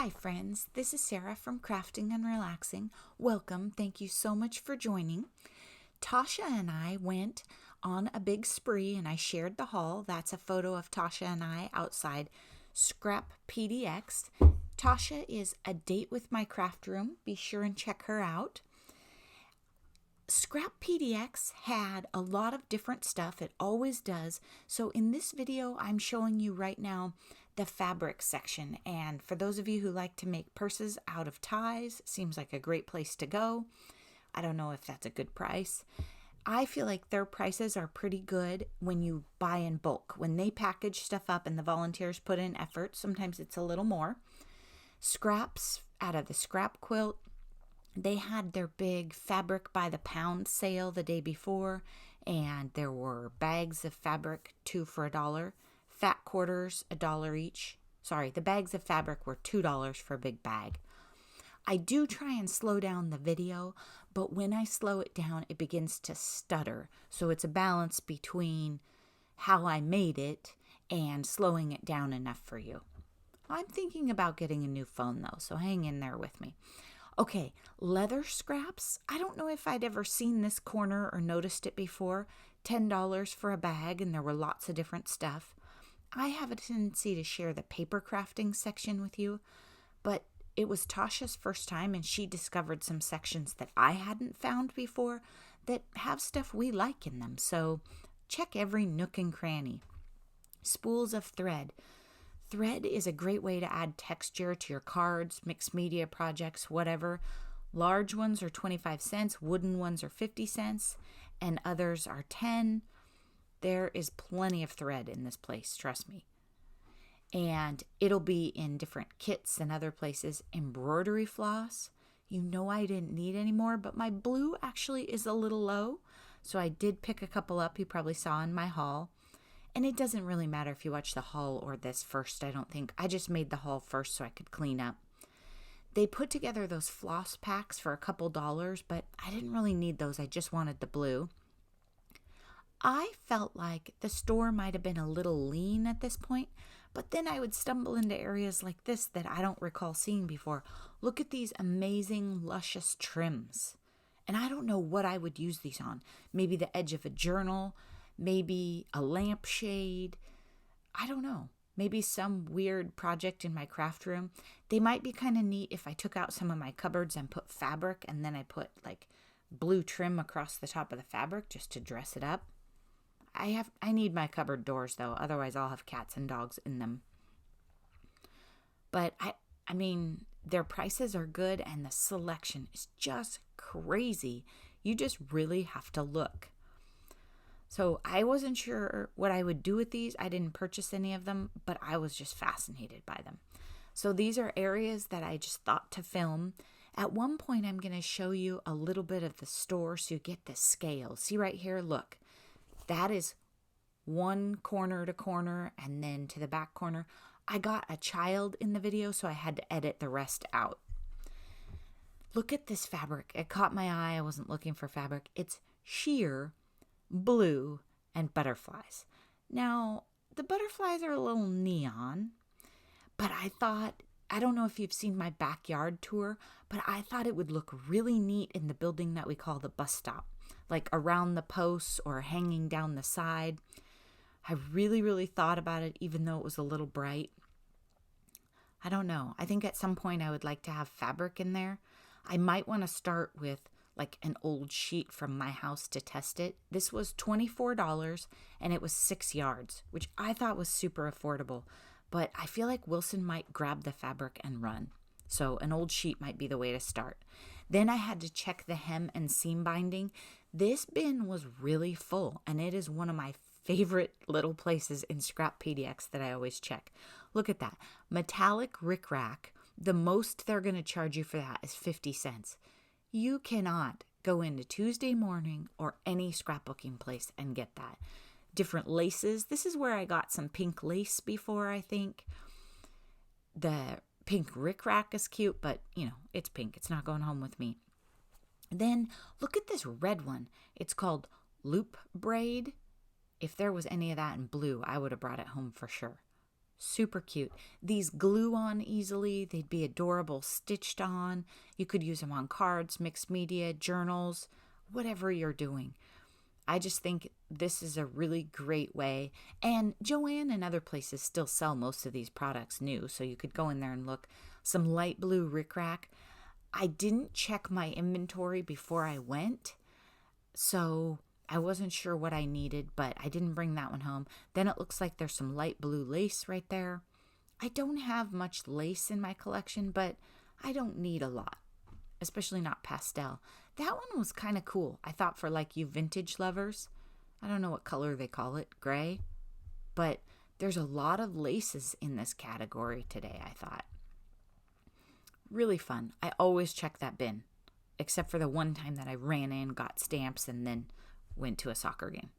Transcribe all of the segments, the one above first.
Hi friends, this is Sarah from Crafting and Relaxing. Welcome, thank you so much for joining. Tasha and I went on a big spree and I shared the haul. That's a photo of Tasha and I outside Scrap PDX. Tasha is a date with my craft room. Be sure and check her out. Scrap PDX had a lot of different stuff. It always does. So in this video, I'm showing you right now the fabric section. And for those of you who like to make purses out of ties, seems like a great place to go. I don't know if that's a good price. I feel like their prices are pretty good when you buy in bulk. When they package stuff up and the volunteers put in effort, sometimes it's a little more. Scraps out of the scrap quilt. They had their big fabric by the pound sale the day before, and there were bags of fabric, 2 for $1. Fat quarters, $1 each. Sorry, the bags of fabric were $2 for a big bag. I do try and slow down the video, but when I slow it down, it begins to stutter. So it's a balance between how I made it and slowing it down enough for you. I'm thinking about getting a new phone though, so hang in there with me. Okay, leather scraps. I don't know if I'd ever seen this corner or noticed it before. $10 for a bag, and there were lots of different stuff. I have a tendency to share the paper crafting section with you, but it was Tasha's first time, and she discovered some sections that I hadn't found before that have stuff we like in them. So check every nook and cranny. Spools of thread. Thread is a great way to add texture to your cards, mixed media projects, whatever. Large ones are 25 cents, wooden ones are 50 cents, and others are 10. There is plenty of thread in this place, trust me. And it'll be in different kits and other places. Embroidery floss. You know I didn't need any more, but my blue actually is a little low, so I did pick a couple up you probably saw in my haul. And it doesn't really matter if you watch the haul or this first, I don't think. I just made the haul first so I could clean up. They put together those floss packs for a couple dollars, but I didn't really need those. I just wanted the blue. I felt like the store might have been a little lean at this point, but then I would stumble into areas like this that I don't recall seeing before. Look at these amazing, luscious trims. And I don't know what I would use these on. Maybe the edge of a journal, maybe a lampshade. I don't know. Maybe some weird project in my craft room. They might be kind of neat if I took out some of my cupboards and put fabric and then I put like blue trim across the top of the fabric just to dress it up. I need my cupboard doors though, otherwise I'll have cats and dogs in them. But I mean, their prices are good and the selection is just crazy. You just really have to look. So I wasn't sure what I would do with these. I didn't purchase any of them, but I was just fascinated by them. So these are areas that I just thought to film. At one point, I'm going to show you a little bit of the store so you get the scale. See right here, look. That is one corner to corner and then to the back corner. I got a child in the video, so I had to edit the rest out. Look at this fabric. It caught my eye. I wasn't looking for fabric. It's sheer, blue, and butterflies. Now, the butterflies are a little neon, but I thought, I don't know if you've seen my backyard tour, but I thought it would look really neat in the building that we call the bus stop, like around the posts or hanging down the side. I really thought about it, even though it was a little bright. I don't know. I think at some point I would like to have fabric in there. I might want to start with like an old sheet from my house to test it. This was $24 and it was 6 yards, which I thought was super affordable, but I feel like Wilson might grab the fabric and run. So an old sheet might be the way to start. Then I had to check the hem and seam binding. This bin was really full and it is one of my favorite little places in Scrap PDX that I always check. Look at that. Metallic rickrack. The most they're going to charge you for that is 50 cents. You cannot go into Tuesday Morning or any scrapbooking place and get that. Different laces. This is where I got some pink lace before, I think. The pink rickrack is cute, but, you know, it's pink. It's not going home with me. Then look at this red one. It's called Loop Braid. If there was any of that in blue, I would have brought it home for sure. Super cute. These glue on easily. They'd be adorable stitched on. You could use them on cards, mixed media, journals, whatever you're doing. I just think this is a really great way. And Joann and other places still sell most of these products new, so you could go in there and look. Some light blue rickrack. I didn't check my inventory before I went, so I wasn't sure what I needed, but I didn't bring that one home. Then it looks like there's some light blue lace right there. I don't have much lace in my collection, but I don't need a lot, especially not pastel. That one was kind of cool, I thought, for like you vintage lovers. I don't know what color they call it, gray. But there's a lot of laces in this category today, I thought. Really fun. I always check that bin, except for the one time that I ran in, got stamps, and then went to a soccer game.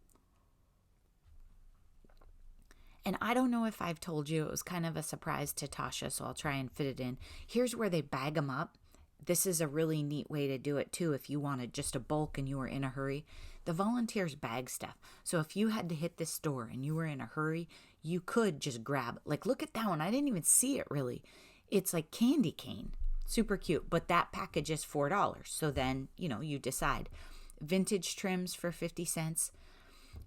And I don't know if I've told you, it was kind of a surprise to Tasha, so I'll try and fit it in. Here's where they bag them up. This is a really neat way to do it too if you wanted just a bulk and you were in a hurry. The volunteers bag stuff. So if you had to hit this store and you were in a hurry, you could just grab, like, look at that one. I didn't even see it really. It's like candy cane. Super cute. But that package is $4. So then, you decide. Vintage trims for 50 cents.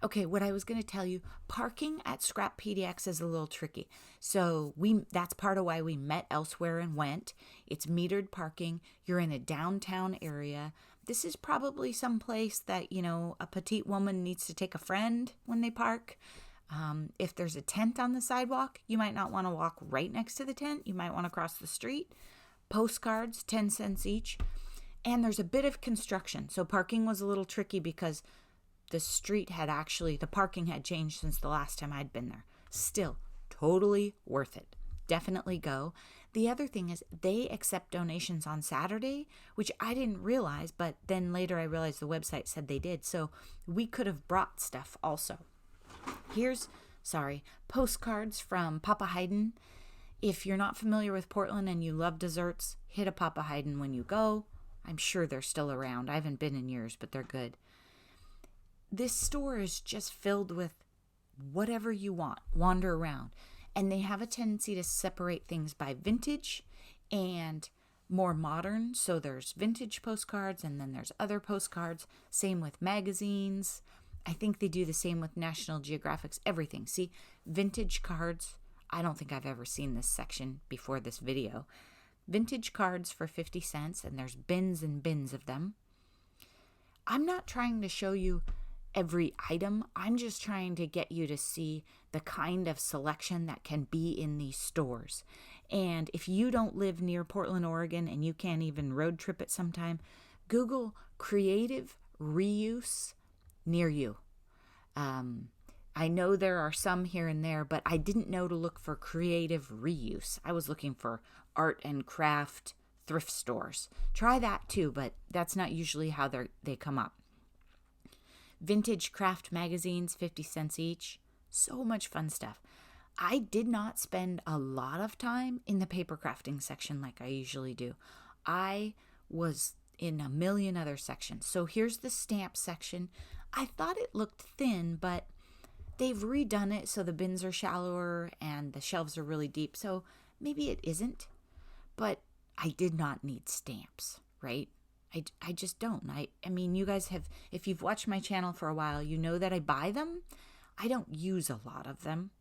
Okay, what I was going to tell you, parking at Scrap PDX is a little tricky. So that's part of why we met elsewhere and went. It's metered parking. You're in a downtown area. This is probably some place that, a petite woman needs to take a friend when they park. If there's a tent on the sidewalk, you might not want to walk right next to the tent. You might want to cross the street. Postcards, 10 cents each. And there's a bit of construction. So parking was a little tricky because the parking had changed since the last time I'd been there. Still, totally worth it. Definitely go. The other thing is they accept donations on Saturday, which I didn't realize, but then later I realized the website said they did. So we could have brought stuff also. Here's, postcards from Papa Haydn. If you're not familiar with Portland and you love desserts, hit a Papa Haydn when you go. I'm sure they're still around. I haven't been in years, but they're good. This store is just filled with whatever you want. Wander around. And they have a tendency to separate things by vintage and more modern. So there's vintage postcards and then there's other postcards. Same with magazines. I think they do the same with National Geographic's everything. See, vintage cards. I don't think I've ever seen this section before this video. Vintage cards for 50 cents, and there's bins and bins of them. I'm not trying to show you every item. I'm just trying to get you to see the kind of selection that can be in these stores. And if you don't live near Portland, Oregon, and you can't even road trip it sometime, Google creative reuse near you. I know there are some here and there, but I didn't know to look for creative reuse. I was looking for art and craft thrift stores. Try that too, but that's not usually how they come up. Vintage craft magazines, 50 cents each. So much fun stuff. I did not spend a lot of time in the paper crafting section like I usually do. I was in a million other sections. So here's the stamp section. I thought it looked thin, but they've redone it so the bins are shallower and the shelves are really deep. So maybe it isn't. But I did not need stamps, right? I just don't. I mean, you guys have, if you've watched my channel for a while, you know that I buy them. I don't use a lot of them.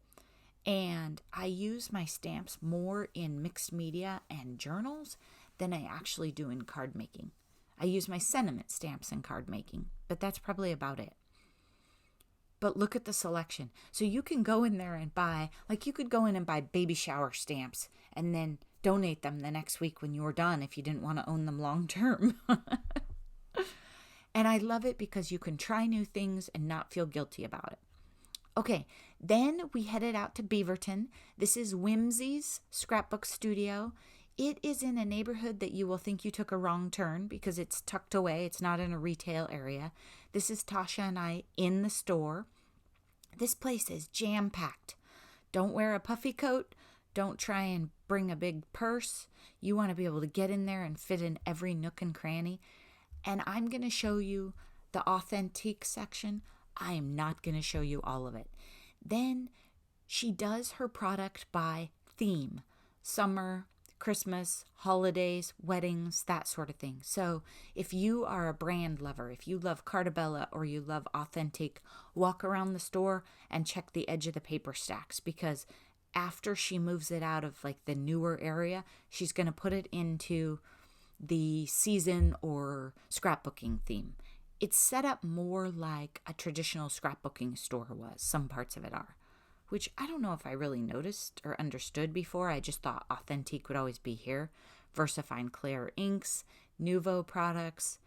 And I use my stamps more in mixed media and journals than I actually do in card making. I use my sentiment stamps in card making, but that's probably about it. But look at the selection. So you can go in there and buy, like you could go in and buy baby shower stamps and then donate them the next week when you're done if you didn't want to own them long term. And I love it because you can try new things and not feel guilty about it. Okay, then we headed out to Beaverton. This is Whimzees Scrapbook Studio. It is in a neighborhood that you will think you took a wrong turn because it's tucked away. It's not in a retail area. This is Tasha and I in the store. This place is jam-packed. Don't wear a puffy coat. Don't try and bring a big purse. You want to be able to get in there and fit in every nook and cranny. And I'm going to show you the authentique section. I am not going to show you all of it. Then She does her product by theme: summer, Christmas, holidays, weddings, that sort of thing. So if you are a brand lover, if you love Cartabella or you love Authentique, walk around the store and check the edge of the paper stacks, because after she moves it out of like the newer area, she's going to put it into the season or scrapbooking theme. It's set up more like a traditional scrapbooking store was. Some parts of it are, which I don't know if I really noticed or understood before. I just thought Authentique would always be here. VersaFine Claire inks, Nouveau products.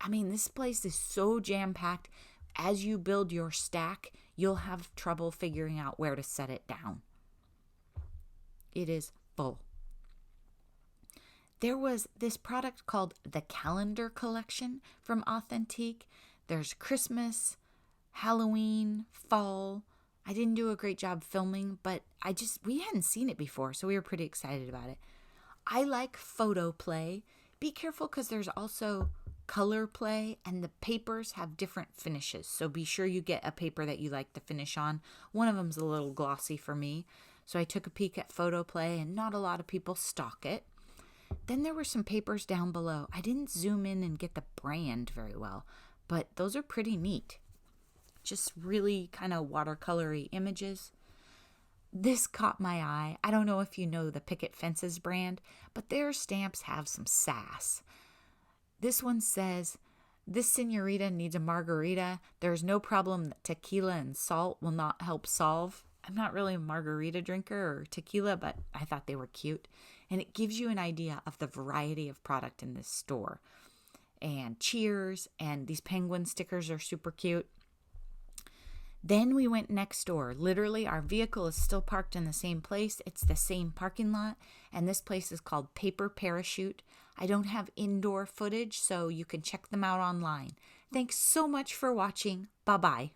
I mean, this place is so jam-packed. As you build your stack, you'll have trouble figuring out where to set it down. It is full. There was this product called the Calendar Collection from Authentique. There's Christmas, Halloween, fall. I didn't do a great job filming, but we hadn't seen it before, so we were pretty excited about it. I like photo play. Be careful because there's also color play, and the papers have different finishes, so be sure you get a paper that you like the finish on. One of them's a little glossy for me, so I took a peek at photo play, and not a lot of people stock it. Then there were some papers down below. I didn't zoom in and get the brand very well, but those are pretty neat. Just really kind of watercolory images. This caught my eye. I don't know if you know the Picket Fences brand, but their stamps have some sass. This one says, "This señorita needs a margarita. There's no problem that tequila and salt will not help solve." I'm not really a margarita drinker or tequila, but I thought they were cute. And it gives you an idea of the variety of product in this store. And cheers, and these penguin stickers are super cute. Then we went next door. Literally, our vehicle is still parked in the same place. It's the same parking lot, and this place is called Paper Parachute. I don't have indoor footage, so you can check them out online. Thanks so much for watching. Bye-bye.